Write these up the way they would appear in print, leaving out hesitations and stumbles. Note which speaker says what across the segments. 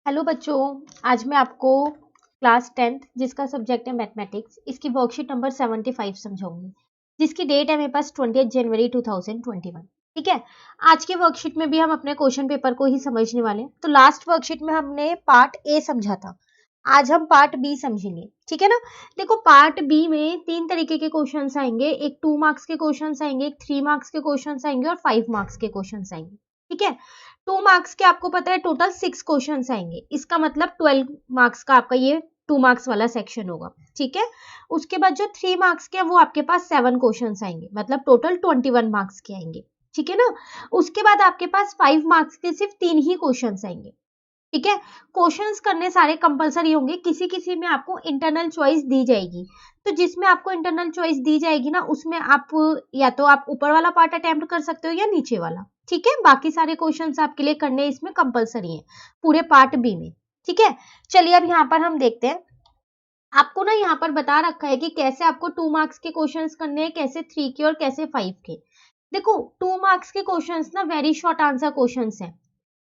Speaker 1: Hello बच्चों, आज मैं आपको क्लास 10th जिसका सब्जेक्ट है मैथमेटिक्स, इसकी वर्कशीट नंबर 75 समझाऊंगी, जिसकी डेट है मेरे पास 20 जनवरी 2021। ठीक है। आज की वर्कशीट में भी हम अपने क्वेश्चन पेपर को ही समझने वाले हैं। तो लास्ट वर्कशीट में हमने पार्ट ए समझा था, आज हम पार्ट बी समझेंगे। ठीक है ना। देखो, पार्ट बी में 3 तरीके के क्वेश्चन आएंगे। एक 2 मार्क्स के क्वेश्चन आएंगे, एक 3 मार्क्स के क्वेश्चन आएंगे और 5 मार्क्स के क्वेश्चन आएंगे। ठीक है। 2 मार्क्स के आपको पता है टोटल 6 क्वेश्चन आएंगे, इसका मतलब 12 मार्क्स का आपका ये 2 मार्क्स वाला सेक्शन होगा। ठीक है। उसके बाद जो 3 मार्क्स के वो आपके पास 7 क्वेश्चन आएंगे, मतलब टोटल 21 मार्क्स के आएंगे। ठीक है ना। उसके बाद आपके पास 5 मार्क्स के सिर्फ 3 ही क्वेश्चन आएंगे। ठीक है। क्वेश्चंस करने सारे कंपलसरी होंगे, किसी किसी में आपको इंटरनल चॉइस दी जाएगी। तो जिसमें आपको इंटरनल चॉइस दी जाएगी ना, उसमें आप या तो आप ऊपर वाला पार्ट अटेम्प्ट कर सकते हो या नीचे वाला। ठीक है। बाकी सारे क्वेश्चंस आपके लिए करने इसमें कंपलसरी हैं, पूरे पार्ट बी में। ठीक है। चलिए अब यहाँ पर हम देखते हैं। आपको ना यहाँ पर बता रखा है कि कैसे आपको 2 मार्क्स के क्वेश्चंस करने हैं, कैसे 3 के और कैसे 5 के। देखो, 2 मार्क्स के क्वेश्चंस ना वेरी शॉर्ट आंसर क्वेश्चंस हैं,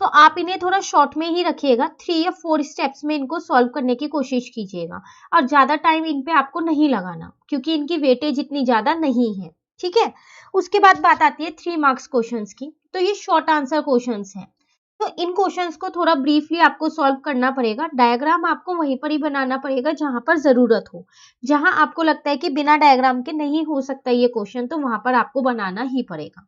Speaker 1: तो आप इन्हें थोड़ा शॉर्ट में ही रखिएगा। 3 या 4 स्टेप्स में इनको सॉल्व करने की कोशिश कीजिएगा और ज्यादा टाइम इन पे आपको नहीं लगाना, क्योंकि इनकी वेटेज इतनी ज्यादा नहीं है। ठीक है। उसके बाद बात आती है 3 मार्क्स क्वेश्चंस की। तो ये शॉर्ट आंसर क्वेश्चंस हैं, तो इन क्वेश्चंस को थोड़ा ब्रीफली आपको सॉल्व करना पड़ेगा। डायग्राम आपको वहीं पर ही बनाना पड़ेगा जहां पर जरूरत हो। जहां आपको लगता है कि बिना डायग्राम के नहीं हो सकता ये क्वेश्चन, तो वहां पर आपको बनाना ही पड़ेगा।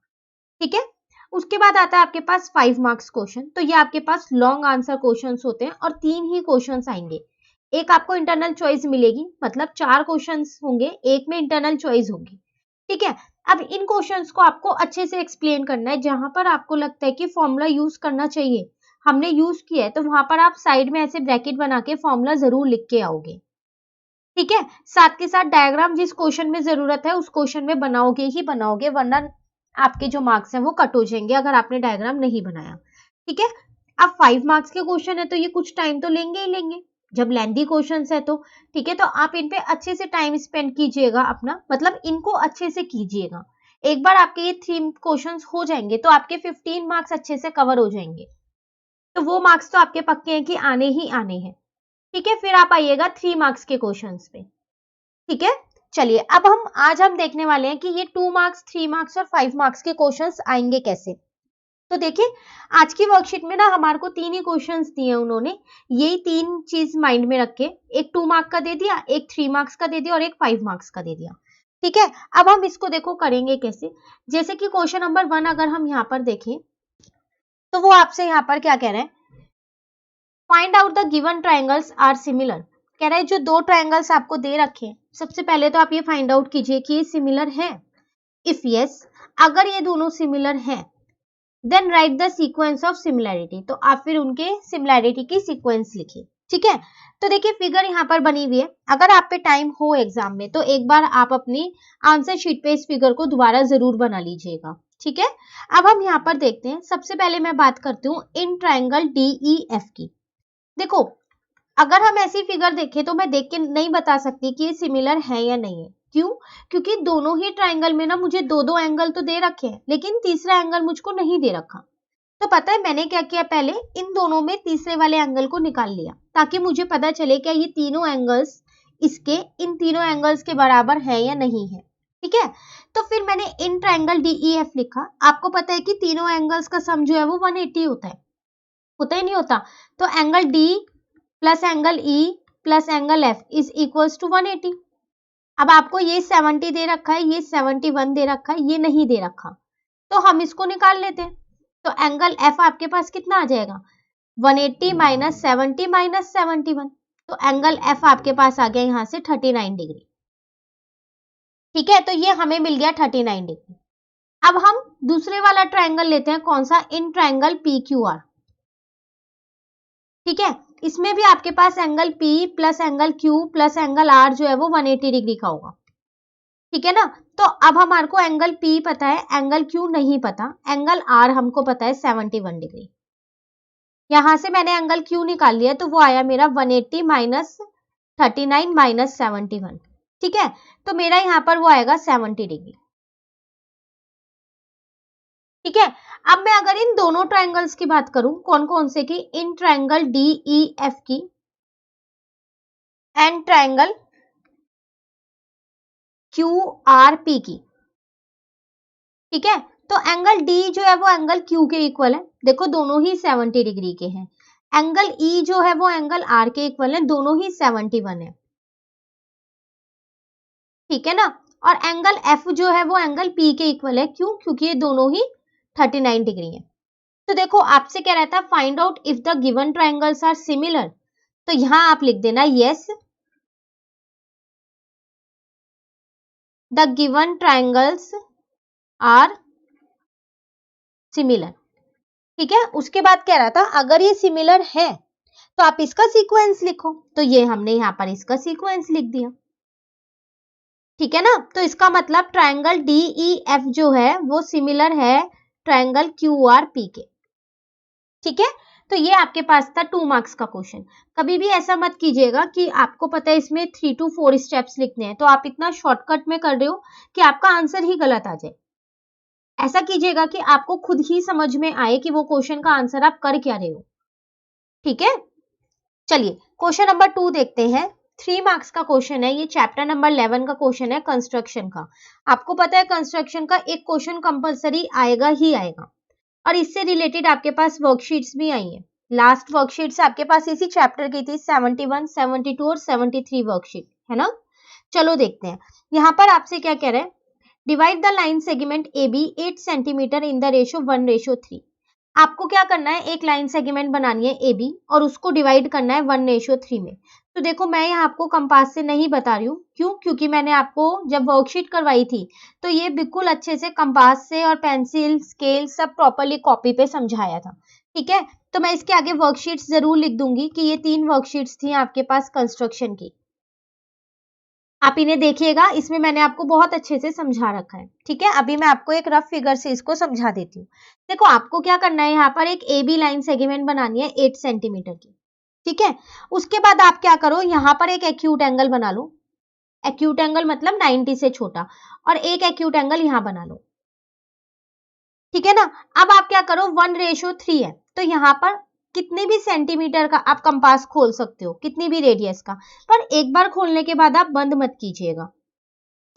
Speaker 1: ठीक है। उसके बाद आता है आपके पास 5 मार्क्स क्वेश्चन। तो ये आपके पास लॉन्ग आंसर क्वेश्चंस होते हैं और 3 ही क्वेश्चंस आएंगे। एक आपको इंटरनल चॉइस मिलेगी, मतलब 4 क्वेश्चंस होंगे, एक में इंटरनल चॉइस होगी। ठीक है। अब इन क्वेश्चंस को आपको अच्छे से एक्सप्लेन करना है। जहां पर आपको लगता है कि फॉर्मूला यूज करना चाहिए, हमने यूज किया है, तो वहां पर आप साइड में ऐसे ब्रैकेट बना के फॉर्मूला जरूर लिख के आओगे। ठीक है। साथ के साथ डायग्राम जिस क्वेश्चन में जरूरत है उस क्वेश्चन में बनाओगे ही बनाओगे, वरना आपके जो मार्क्स हैं वो कट हो जाएंगे अगर आपने डायग्राम नहीं बनाया। ठीक है। अब 5 मार्क्स के क्वेश्चन है तो ये कुछ टाइम तो लेंगे ही लेंगे, जब लेंथी क्वेश्चन है तो। ठीक है। तो आप इन पे अच्छे से टाइम स्पेंड कीजिएगा अपना, मतलब इनको अच्छे से कीजिएगा। एक बार आपके ये 3 क्वेश्चन हो जाएंगे तो आपके 15 मार्क्स अच्छे से कवर हो जाएंगे। तो वो मार्क्स तो आपके पक्के हैं कि आने ही आने हैं। ठीक है। फिर आप आइएगा 3 मार्क्स के क्वेश्चन पे। ठीक है। चलिए अब आज हम देखने वाले हैं कि ये 2 मार्क्स, 3 मार्क्स और 5 मार्क्स के क्वेश्चंस आएंगे कैसे। तो देखिए, आज की वर्कशीट में ना हमारे को 3 ही क्वेश्चंस दिए उन्होंने। यही 3 चीज माइंड में रख के, एक 2 मार्क का दे दिया, एक 3 मार्क्स का दे दिया और एक 5 मार्क्स का दे दिया। ठीक है। अब हम इसको देखो करेंगे कैसे। जैसे कि क्वेश्चन नंबर 1 अगर हम यहाँ पर देखें, तो वो आपसे यहाँ पर क्या कह रहे हैं, find out the given triangles are similar. कह रहा है जो 2 ट्राइंगल्स आपको दे रखे हैं, सबसे पहले तो आप ये फाइंड आउट कीजिए कि ये सिमिलर है। इफ यस, अगर ये दोनों सिमिलर हैं, then write the sequence of similarity. तो आप फिर उनके सिमिलैरिटी की सीक्वेंस लिखिए। ठीक है। तो देखिए फिगर यहाँ पर बनी हुई है। अगर आप पे टाइम हो एग्जाम में तो एक बार आप अपनी आंसर शीट पे इस फिगर को दोबारा जरूर बना लीजिएगा। ठीक है। अब हम यहाँ पर देखते हैं। सबसे पहले मैं बात करती हूँ इन ट्राइंगल DEF की। देखो, अगर हम ऐसी फिगर देखें तो मैं देख के नहीं बता सकती कि ये सिमिलर है या नहीं है। क्यों? क्योंकि दोनों ही ट्राइंगल में ना मुझे 2-2 एंगल तो दे रखे हैं, लेकिन तीसरा एंगल मुझको नहीं दे रखा। तो पता है मैंने क्या किया, पहले इन दोनों में तीसरे वाले एंगल को निकाल लिया, ताकि मुझे पता चले क्या ये तीनों एंगल्स इसके इन तीनों एंगल्स के बराबर है या नहीं है। ठीक है। तो फिर मैंने इन ट्राइंगल DEF लिखा। आपको पता है कि तीनों एंगल्स का सम जो है वो 180 होता ही नहीं होता। तो angle D plus angle E plus angle F is equals to 180। अब आपको ये 70 दे रखा है, ये 71 दे रखा है, ये नहीं दे रखा, तो हम इसको निकाल लेते हैं। तो एंगल F आपके पास कितना आ जाएगा, 180 माइनस 70 माइनस 71। तो एंगल F आपके पास आ गया यहाँ से 39 डिग्री। ठीक है। तो ये हमें मिल गया 39 डिग्री। अब हम दूसरे वाला ट्राइंगल लेते हैं, कौन सा, इन ट्राइंगल PQR। ठीक है। इसमें भी आपके पास angle P plus angle Q plus angle R जो है वो 180 डिग्री का होगा। ठीक है ना। तो अब हमारे को एंगल P पता है, एंगल Q नहीं पता, एंगल R हमको पता है 71 डिग्री। यहां से मैंने एंगल Q निकाल लिया, तो वो आया मेरा 180 माइनस 39 माइनस 71। ठीक है। तो मेरा यहाँ पर वो आएगा 70 डिग्री। ठीक है। अब मैं अगर इन दोनों ट्राइंगल्स की बात करूं, कौन कौन से की, इन ट्राइंगल DEF की एंड ट्राइंगल QRP की, ठीक है। तो एंगल D जो है वो एंगल Q के इक्वल है, देखो दोनों ही 70 डिग्री के हैं। एंगल E जो है वो एंगल R के इक्वल है, दोनों ही 71 है, ठीक है ना। और एंगल F जो है वो एंगल P के इक्वल है, क्यों, क्योंकि ये दोनों ही 39 डिग्री है। तो देखो आपसे क्या रहता है, find out if the given triangles are similar, तो यहां आप लिख देना yes the given triangles are similar, ठीक है। उसके बाद कह रहा था अगर ये सिमिलर है तो आप इसका सीक्वेंस लिखो, तो ये हमने यहां पर इसका सीक्वेंस लिख दिया, ठीक है ना। तो इसका मतलब ट्राइंगल DEF जो है वो सिमिलर है ट्राइंगल QRP के, ठीक है। तो ये आपके पास था 2 मार्क्स का क्वेश्चन। कभी भी ऐसा मत कीजिएगा कि आपको पता है इसमें 3 to 4 स्टेप्स लिखने हैं, तो आप इतना शॉर्टकट में कर रहे हो कि आपका आंसर ही गलत आ जाए। ऐसा कीजिएगा कि आपको खुद ही समझ में आए कि वो क्वेश्चन का आंसर आप कर क्या रहे हो, ठीक है। चलिए क्वेश्चन नंबर 2 देखते हैं। 3 मार्क्स का क्वेश्चन है, ये चैप्टर नंबर 11 का क्वेश्चन है कंस्ट्रक्शन का। आपको पता है कंस्ट्रक्शन का एक क्वेश्चन कंपलसरी आएगा ही आएगा, और इससे रिलेटेड आपके पास वर्कशीट्स भी आई हैं। लास्ट वर्कशीट्स आपके पास इसी चैप्टर की थी, 71, 72 और 73 वर्कशीट, है ना। चलो देखते हैं यहाँ पर आपसे क्या कह रहे हैं, divide the line segment AB 8 centimetre in the ratio 1:3। आपको क्या करना है, एक लाइन सेगमेंट बनानी है AB और उसको डिवाइड करना है 1:3 में। तो देखो मैं यहाँ आपको कंपास से नहीं बता रही हूँ, क्यों, क्योंकि मैंने आपको जब वर्कशीट करवाई थी तो ये बिल्कुल अच्छे से कंपास से और पेंसिल स्केल सब प्रॉपर्ली कॉपी पे समझाया था, ठीक है। तो मैं इसके आगे वर्कशीट्स जरूर लिख दूंगी कि ये 3 वर्कशीट्स थी आपके पास कंस्ट्रक्शन की, आप इन्हें देखिएगा, इसमें मैंने आपको बहुत अच्छे से समझा रखा है, ठीक है। अभी मैं आपको एक रफ फिगर से इसको समझा देती हूँ। देखो आपको क्या करना है, यहाँ पर एक AB लाइन सेगमेंट बनानी है 8 सेंटीमीटर की, ठीक है। उसके बाद आप क्या करो, यहाँ पर एक एक्यूट एंगल बना लो, एक्यूट एंगल मतलब 90 से छोटा, और एक एक्यूट एंगल यहाँ बना लो, ठीक है ना। अब आप क्या करो, 1:3 है, तो यहाँ पर कितने भी सेंटीमीटर का आप कंपास खोल सकते हो, कितनी भी रेडियस का, पर एक बार खोलने के बाद आप बंद मत कीजिएगा,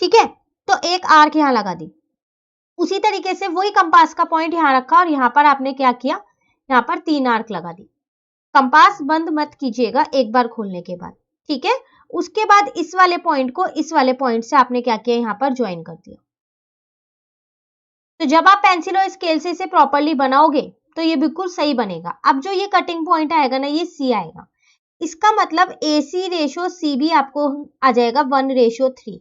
Speaker 1: ठीक है। तो एक आर्क यहाँ लगा दी, उसी तरीके से वही कंपास का पॉइंट यहाँ रखा और यहाँ पर आपने क्या किया, यहाँ पर 3 आर्क लगा दी। कंपास बंद मत कीजिएगा एक बार खोलने के बाद, ठीक है। उसके बाद इस वाले पॉइंट को इस वाले पॉइंट से आपने क्या किया, यहाँ पर ज्वाइन कर दिया। तो जब आप पेंसिल और स्केल से इसे प्रॉपरली बनाओगे तो ये बिल्कुल सही बनेगा। अब जो ये कटिंग पॉइंट आएगा ना, ये C आएगा, इसका मतलब AC रेशो CB आपको आ जाएगा 1:3।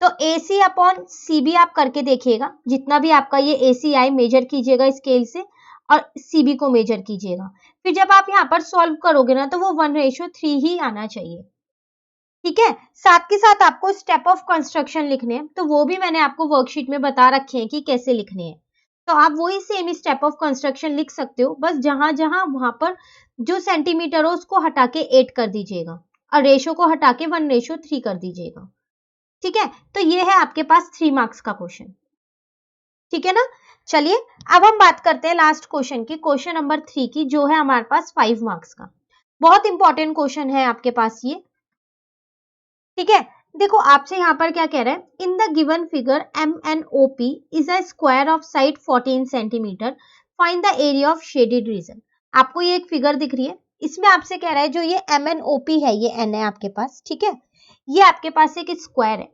Speaker 1: तो AC अपॉन CB आप करके देखिएगा, जितना भी आपका ये AC आए मेजर कीजिएगा स्केल से और CB को मेजर कीजिएगा। फिर जब आप यहाँ पर सॉल्व करोगे ना तो वो 1:3 ही आना चाहिए, ठीक है। साथ के साथ आपको स्टेप ऑफ कंस्ट्रक्शन लिखने हैं, तो वो भी मैंने आपको वर्कशीट में बता रखे हैं कि कैसे लिखने हैं। तो आप वही सेम स्टेप ऑफ कंस्ट्रक्शन लिख सकते हो, बस जहां जहां वहां पर जो सेंटीमीटर हो उसको हटा के 8 कर दीजिएगा और रेशो को हटा के 1:3 कर दीजिएगा, ठीक है। तो ये है आपके पास 3 मार्क्स का क्वेश्चन, ठीक है ना। चलिए अब हम बात करते हैं लास्ट क्वेश्चन की, क्वेश्चन नंबर 3 की, जो है हमारे पास 5 मार्क्स का। बहुत इंपॉर्टेंट क्वेश्चन है आपके पास ये, ठीक है। देखो आपसे यहाँ पर क्या कह रहा है, in the given figure MNOP is a square of side 14 centimetre, find the area of shaded reason. आपको ये एक फिगर दिख रही है, इसमें आपसे कह रहा है जो ये MNOP है, ये N है आपके पास, ठीक है। ये आपके पास एक स्क्वायर है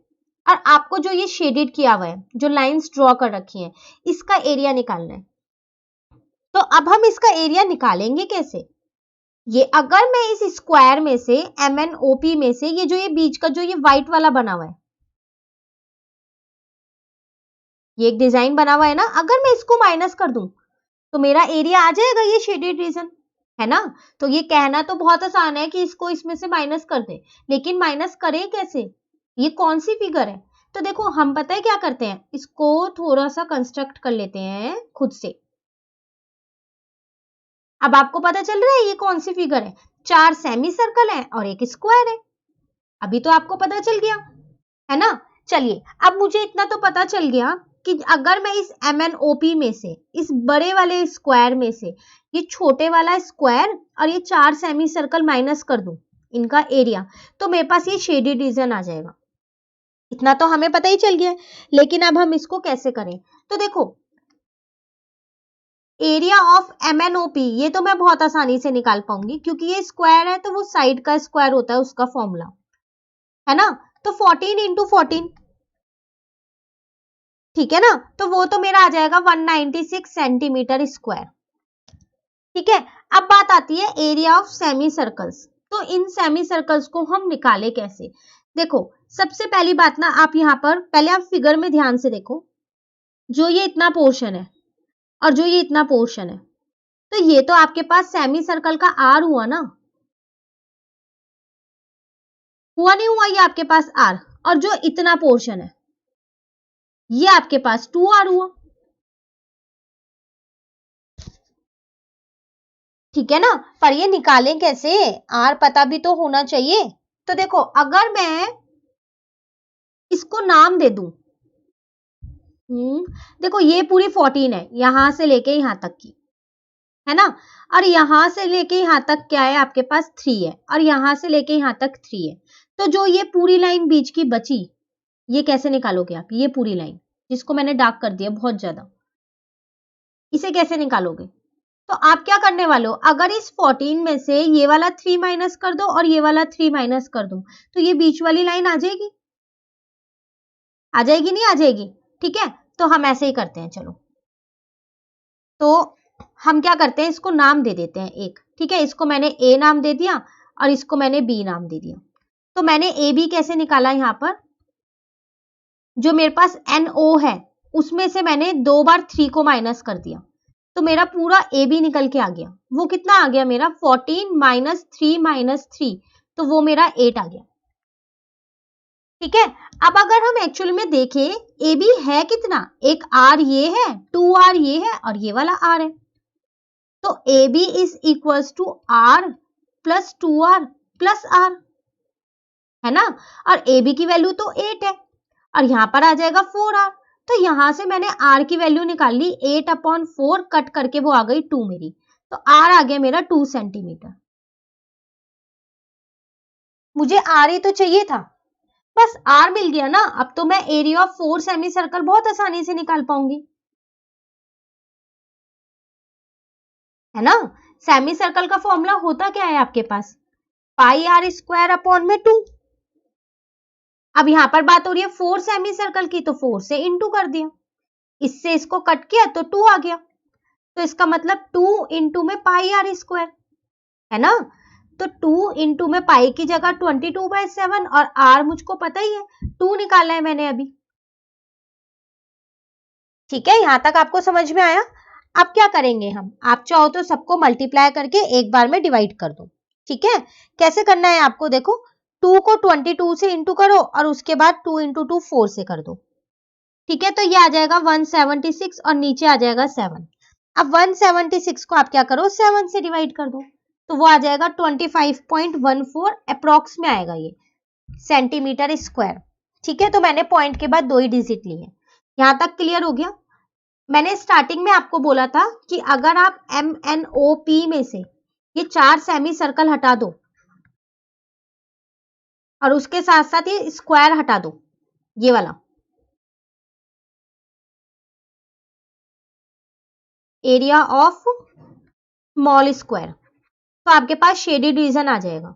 Speaker 1: और आपको जो ये शेडेड किया हुआ है, जो लाइंस ड्रॉ कर रखी हैं, इसका एरिया निकालना है। तो अब हम इसका एरिया निकालेंगे कैसे, ये अगर मैं इस स्क्वायर में से MNOP में से ये जो ये बीच का जो ये व्हाइट वाला बना हुआ है, ये एक डिजाइन बना हुआ है ना, अगर मैं इसको माइनस कर दूं तो मेरा एरिया आ जाएगा ये शेडेड रीजन, है ना। तो ये कहना तो बहुत आसान है कि इसको इसमें से माइनस कर दे, लेकिन माइनस करें कैसे, ये कौन सी फिगर है। तो देखो हम पता है क्या करते हैं, इसको थोड़ा सा कंस्ट्रक्ट कर लेते हैं खुद से। अब आपको पता चल रहा है ये कौन सी फिगर है, 4 सेमी सर्कल है और एक स्क्वायर है, अभी तो आपको पता चल गया, है ना। चलिए अब मुझे इतना तो पता चल गया कि अगर मैं इस MNOP में से, इस बड़े वाले स्क्वायर में से ये छोटे वाला स्क्वायर और ये 4 सेमी सर्कल माइनस कर दूं इनका एरिया, तो मेरे पास ये शेडेड रीजन आ जाएगा। इतना तो हमें पता ही चल गया है, लेकिन अब हम इसको कैसे करें? तो देखो एरिया ऑफ MNOP ये तो मैं बहुत आसानी से निकाल पाऊंगी, क्योंकि ये स्क्वायर है तो वो साइड का स्क्वायर होता है, उसका फॉर्मूला है ना। तो 14 इंटू 14, ठीक है ना, तो वो तो मेरा आ जाएगा 196 सेंटीमीटर स्क्वायर। ठीक है, अब बात आती है एरिया ऑफ सेमी सर्कल्स। तो इन सेमी सर्कल्स को हम निकाले कैसे? देखो सबसे पहली बात ना, आप यहाँ पर पहले आप फिगर में ध्यान से देखो, जो ये इतना पोर्शन है और जो ये इतना पोर्शन है, तो ये तो आपके पास सेमी सर्कल का आर हुआ ना, हुआ नहीं हुआ? ये आपके पास आर, और जो इतना पोर्शन है ये आपके पास 2r हुआ। ठीक है ना, पर ये निकालें कैसे? आर पता भी तो होना चाहिए। तो देखो अगर मैं इसको नाम दे दूं, देखो ये पूरी 14 है, यहां से लेके यहां तक की, है ना, और यहां से लेके यहां तक क्या है आपके पास 3 है, और यहां से लेके यहां तक 3 है। तो जो ये पूरी लाइन बीच की बची, ये कैसे निकालोगे आप? ये पूरी लाइन जिसको मैंने डार्क कर दिया बहुत ज्यादा, इसे कैसे निकालोगे? तो आप क्या करने वाले हो, अगर इस 14 में से ये वाला 3 माइनस कर दो और ये वाला 3 माइनस कर दो, तो ये बीच वाली लाइन आ जाएगी, आ जाएगी नहीं आ जाएगी? ठीक है, तो हम ऐसे ही करते हैं। चलो तो हम क्या करते हैं, इसको नाम दे देते हैं एक। ठीक है, इसको मैंने ए नाम दे दिया और इसको मैंने बी नाम दे दिया। तो मैंने ए बी कैसे निकाला? यहां पर जो मेरे पास NO है उसमें से मैंने 2 बार 3 को माइनस कर दिया, तो मेरा पूरा ए बी निकल के आ गया। वो कितना आ गया मेरा? 14 माइनस 3 माइनस 3, तो वो मेरा 8 आ गया। ठीक है, अब अगर हम एक्चुअल में देखें ए बी है कितना, एक आर ये है, 2r ये है और ये वाला r है, तो A B is equals to r plus 2r plus r, है ना, और ए बी की वैल्यू तो 8 है और यहां पर आ जाएगा 4r। तो यहां से मैंने r की वैल्यू निकाल ली, 8/4 कट करके वो आ गई 2 मेरी, तो r आ गया मेरा 2 सेंटीमीटर। मुझे r ही तो चाहिए था, बस r मिल गया ना। अब तो मैं एरिया ऑफ 4 सेमी सर्कल बहुत आसानी से निकाल पाऊंगी, है ना। सेमी सर्कल का फॉर्मूला होता क्या है आपके पास? पाई r स्क्वायर अपॉन में 2। अब यहां पर बात हो रही है 4 सेमी सर्कल की, तो 4 से इंटू कर दिया, इससे इसको कट किया तो 2 आ गया, तो इसका मतलब 2 इंटू में पाई r स्क्वायर, है ना। तो 2 इंटू में पाई की जगह 22/7 और r मुझको पता ही है 2 निकाला है मैंने अभी। ठीक है, यहां तक आपको समझ में आया? अब क्या करेंगे हम, आप चाहो तो सबको मल्टीप्लाई करके एक बार में डिवाइड कर दो। ठीक है, कैसे करना है आपको? देखो 2 को 22 से इंटू करो और उसके बाद 2 इंटू 2 4 से कर दो। ठीक है, तो ये आ जाएगा 176 और नीचे आ जाएगा 7। अब 176 को आप क्या करो, 7 से डिवाइड कर दो, तो वो आ जाएगा 25.14 अप्रॉक्स में आएगा ये सेंटीमीटर स्क्वायर। ठीक है, तो मैंने पॉइंट के बाद 2 ही डिजिट लिए। यहां तक क्लियर हो गया? मैंने स्टार्टिंग में आपको बोला था कि अगर आप MNOP में से ये 4 सेमी सर्कल हटा दो और उसके साथ साथ ये स्क्वायर हटा दो, ये वाला एरिया ऑफ स्मॉल स्क्वायर, तो आपके पास शेडेड रीजन आ जाएगा,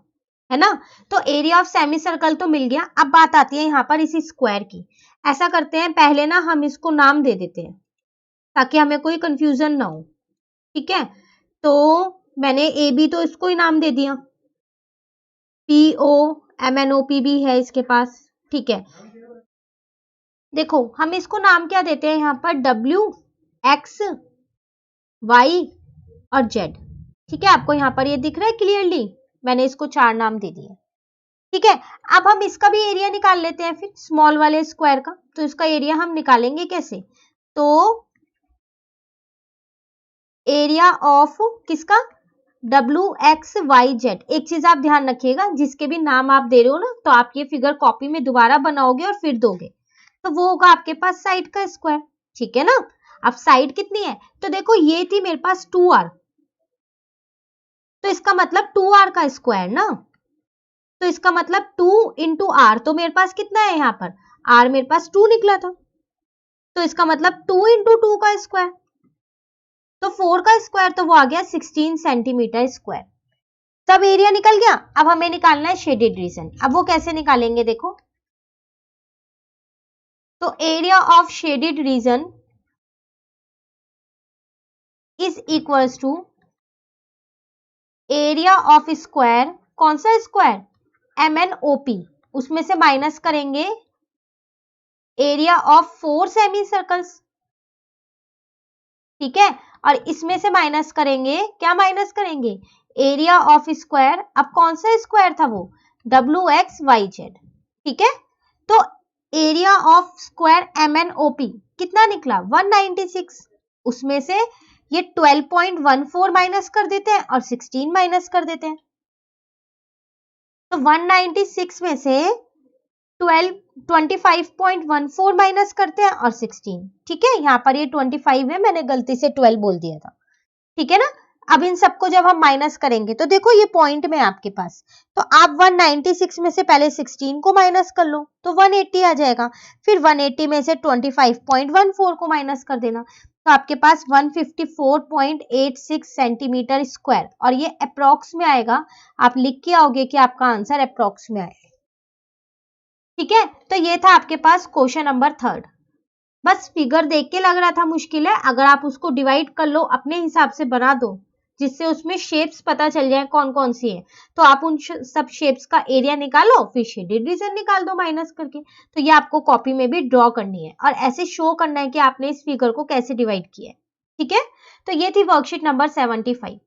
Speaker 1: है ना। तो एरिया ऑफ सेमी सर्कल तो मिल गया। अब बात आती है यहाँ पर इसी स्क्वायर की। ऐसा करते हैं, पहले ना हम इसको नाम दे देते हैं ताकि हमें कोई कंफ्यूजन ना हो। ठीक है, तो मैंने ए बी तो इसको ही नाम दे दिया, PO MNOP भी है इसके पास। ठीक है, देखो हम इसको नाम क्या देते हैं यहाँ पर, W X Y और Z। ठीक है, आपको यहाँ पर ये दिख रहा है क्लियरली, मैंने इसको 4 नाम दे दिए। ठीक है, अब हम इसका भी एरिया निकाल लेते हैं फिर स्मॉल वाले स्क्वायर का। तो इसका एरिया हम निकालेंगे कैसे? तो एरिया ऑफ किसका, WXYZ। एक चीज आप ध्यान रखिएगा, जिसके भी नाम आप दे रहे हो ना, तो आप ये फिगर कॉपी में दोबारा बनाओगे और फिर दोगे, तो वो होगा आपके पास साइड का स्क्वायर। ठीक है ना। अब साइड कितनी है, तो देखो ये थी मेरे पास 2r, तो इसका मतलब 2r का स्क्वायर ना, तो इसका मतलब 2 इंटू आर, तो मेरे पास कितना है यहाँ पर, r मेरे पास 2 निकला था, तो इसका मतलब 2 इंटू 2 का स्क्वायर, तो 4 का स्क्वायर, तो वो आ गया 16 सेंटीमीटर स्क्वायर। सब एरिया निकल गया। अब हमें निकालना है शेडेड रीजन। अब वो कैसे निकालेंगे देखो, तो area of shaded region is equals to area of square, कौन सा स्क्वायर, MNOP, उसमें से माइनस करेंगे एरिया ऑफ 4 सेमी सर्कल्स, ठीक है, और इसमें से माइनस करेंगे, क्या माइनस करेंगे, एरिया ऑफ स्क्वायर, अब कौन सा स्क्वायर था वो, WXYZ, ठीक है। तो एरिया ऑफ स्क्वायर MNOP कितना निकला 196, उसमें से ये 12.14 माइनस कर देते हैं और 16 माइनस कर देते हैं, तो 196 में से 25.14 माइनस करते हैं और 16, ठीक है, यहाँ पर ये 25 है, मैंने गलती से 12 बोल दिया था, ठीक है ना। अब इन सबको जब हम माइनस करेंगे तो देखो ये पॉइंट में आपके पास, तो आप 196 में से पहले 16 को माइनस कर लो तो 180 आ जाएगा, फिर 180 में से 25.14 को माइनस कर देना, तो आपके पास 154.86 सेंटीमीटर स्क्वायर, और ये अप्रॉक्स में आएगा, आप लिख के आओगे कि आपका आंसर अप्रॉक्स में आएगा, ठीक है। तो ये था आपके पास क्वेश्चन नंबर 3। बस फिगर देख के लग रहा था मुश्किल है, अगर आप उसको डिवाइड कर लो अपने हिसाब से बना दो, जिससे उसमें शेप्स पता चल जाए कौन कौन सी है, तो आप उन सब शेप्स का एरिया निकालो, फिर शेडेड रीजन निकाल दो माइनस करके, तो ये आपको कॉपी में भी ड्रॉ करनी है और ऐसे शो करना है कि आपने इस फिगर को कैसे डिवाइड किया है, ठीक है। तो ये थी वर्कशीट नंबर 75।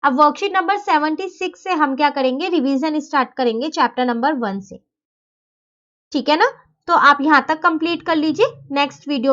Speaker 1: अब वर्कशीट नंबर 76 से हम क्या करेंगे, रिवीजन स्टार्ट करेंगे चैप्टर नंबर 1 से, ठीक है ना। तो आप यहां तक कंप्लीट कर लीजिए, नेक्स्ट वीडियो में